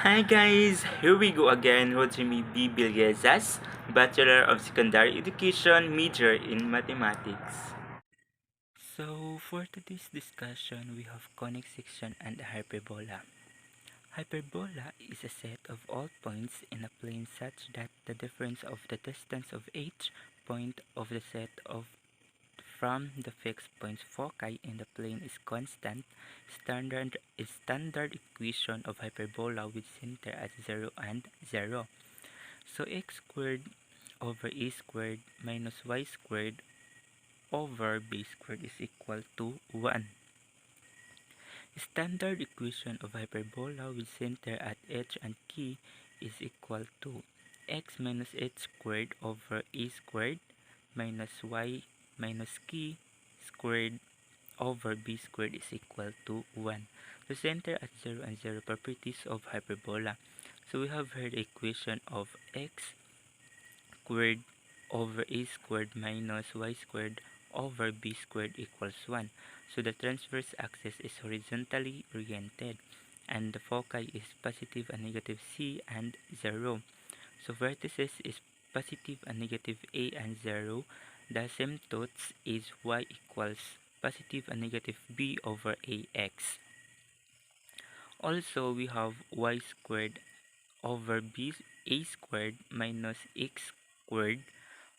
Hi guys, here we go again with me B. Villegas, Bachelor of Secondary Education, major in Mathematics. So for today's discussion, we have conic section and hyperbola. Hyperbola is a set of all points in a plane such that the difference of the distance of each point of the set of from the fixed points foci in the plane is constant. Standard equation of hyperbola with center at 0 and 0. So x squared over a squared minus y squared over b squared is equal to 1. Standard equation of hyperbola with center at h and key is equal to x minus h squared over a squared minus y minus key squared over b squared is equal to 1. The center at 0 and 0 properties of hyperbola. So we have here the equation of x squared over a squared minus y squared over b squared equals 1. So the transverse axis is horizontally oriented and the foci is positive and negative c and 0. So vertices is positive and negative a and 0. The asymptotes is y equals positive and negative b over ax. Also, we have y squared over b a squared minus x squared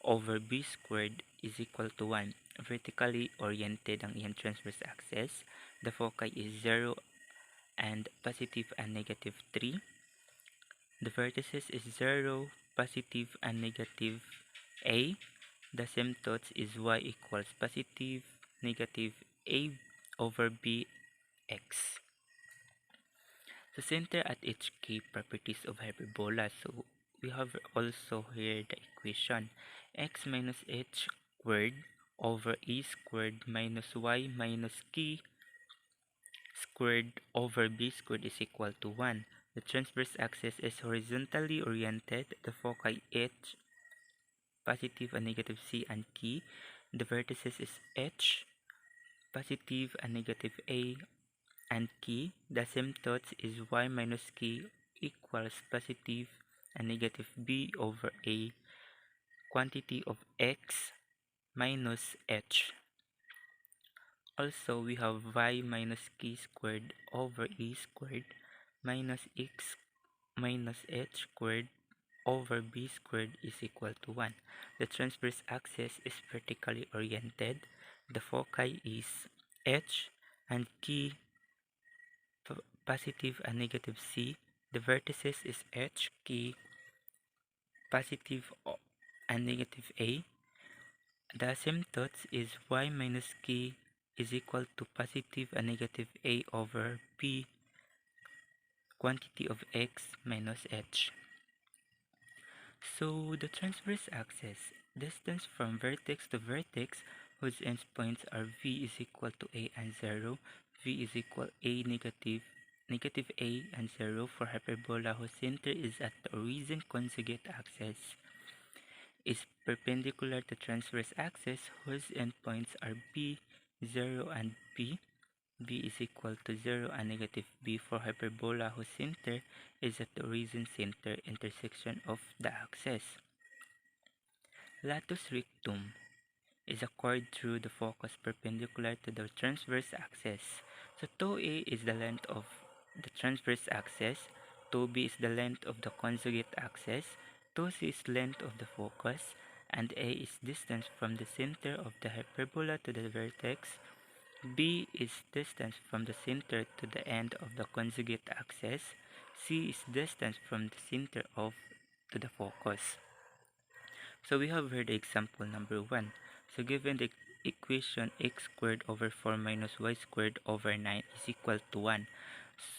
over b squared is equal to 1. Vertically oriented ang iyang transverse axis. The foci is 0 and positive and negative 3. The vertices is 0, positive and negative a. The asymptotes is y equals positive, negative a over bx. So center at each key properties of hyperbola. So we have also here the equation x minus h squared over a squared minus y minus k squared over b squared is equal to 1. The transverse axis is horizontally oriented. The foci h, positive and negative c and k. The vertices is h, positive and negative a and k. The asymptotes is y minus k equals positive and negative b over a quantity of x minus h. Also, we have y minus k squared over a squared minus x minus h squared over b squared is equal to 1. The transverse axis is vertically oriented. The foci is h and k, positive and negative c. The vertices is h, k, positive and negative a. The asymptotes is y minus k is equal to positive and negative a over b quantity of x minus h. So the transverse axis, distance from vertex to vertex whose endpoints are v is equal to a and 0, v is equal a negative a and 0 for hyperbola whose center is at the origin conjugate axis, is perpendicular to transverse axis whose endpoints are b, 0 and b. B is equal to 0 and negative b for hyperbola whose center is at the origin center intersection of the axis. Latus rectum is a chord through the focus perpendicular to the transverse axis. So tau A is the length of the transverse axis, tau B is the length of the conjugate axis, tau C is length of the focus, and A is distance from the center of the hyperbola to the vertex. B is distance from the center to the end of the conjugate axis. C is distance from the center of to the focus. So we have here the example number 1. So given the equation x squared over 4 minus y squared over 9 is equal to 1.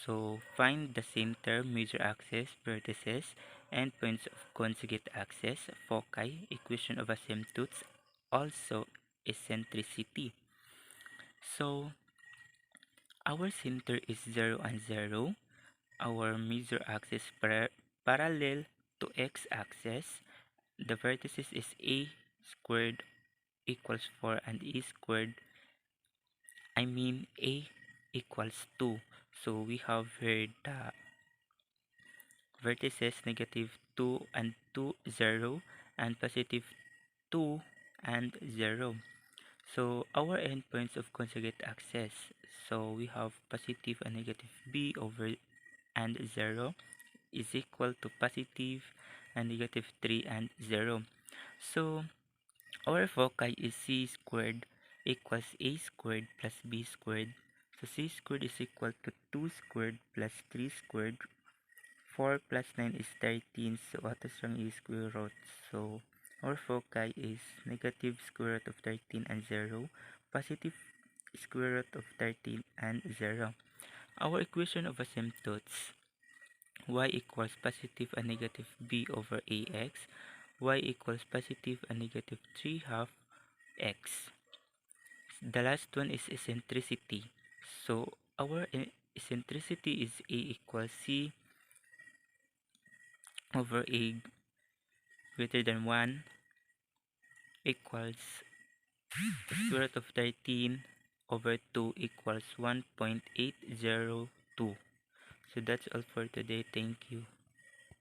So find the center, major axis, vertices, endpoints of conjugate axis, foci, equation of asymptotes, also eccentricity. So our center is 0 and 0. Our major axis parallel to x-axis. The vertices is a squared equals 4 and a squared, a equals 2. So we have here the vertices negative 2 and 2, 0, and positive 2 and 0. So our endpoints of conjugate access, so we have positive and negative b over and 0 is equal to positive and negative 3 and 0. So our foci is c squared equals a squared plus b squared. So c squared is equal to 2 squared plus 3 squared. 4 plus 9 is 13. So what is wrong is square root. So our foci is negative square root of 13 and 0. Positive square root of 13 and 0. Our equation of asymptotes, y equals positive and negative b over ax, y equals positive and negative 3 half x. The last one is eccentricity. So our eccentricity is a equals c over a greater than 1 equals square root of 13 over 2 equals 1.802. So that's all for today. Thank you.